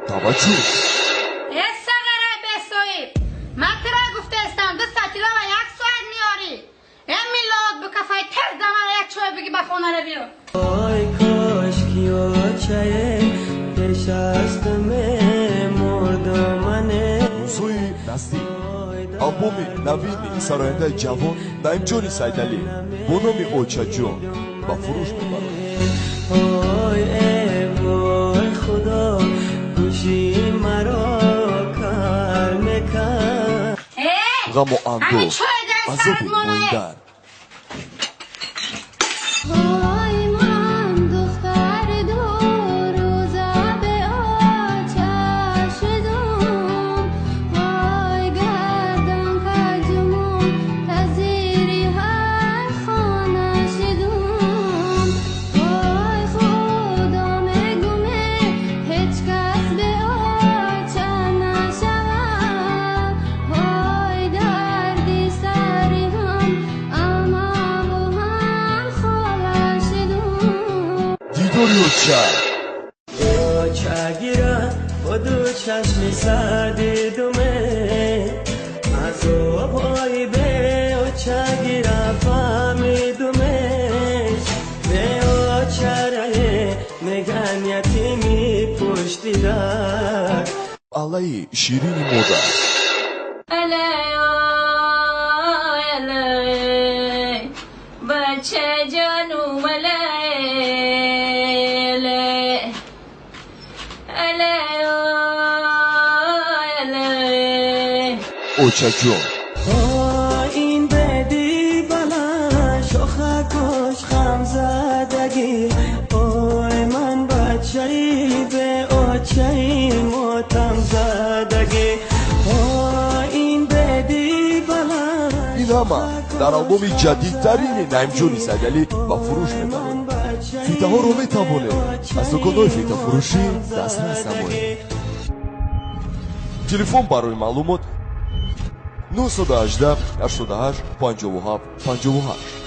توجه. سقره بسوی مطرح گفته استم 2 ساعتی و 1 ساعت میاری این میلاد به کفای تر زمان یک چوه بگی به خونه رو بیو آی کاش کیو چه نشستم مردمانه روزهای نزدیک آلبوم نوین سراینده جوان نعیمجان سیدعلی با نام اوچاجون با فروش میبرد. آی وای خدا گوشی مرا کار میکن غم و اندوه همین چوه در عذاب سرت مونه موندن. وای من دختر 2 روزه به آتش شدم وای گردن کجمون تزیری هر خانه شدم وای خدا میگمه هیچ کس به آتش نشود وای دردی سری هم اما و هم خاله شدم دیداری اوچا اوچا گیره و 2 چشم سردی دومه از او پای به اوچا گیره فهمیدمش به اوچا رای میگن یتیمی پشتی در علای شیرین مودا الهی بچه جانو الهی اوچا جون این بدی بلا شخکش خم زدگی اوی من بچه‌ای به اوچه‌ی ماتم زدگی این بدی بلا این همه در آلبوم جدیدترین نعیمجان سیدعلی با فروش میبرد. فیته ها رو میتوانه از دکان‌های فیته فروشی دسترس نمایید. تلفن برای معلومات 918 88 57 58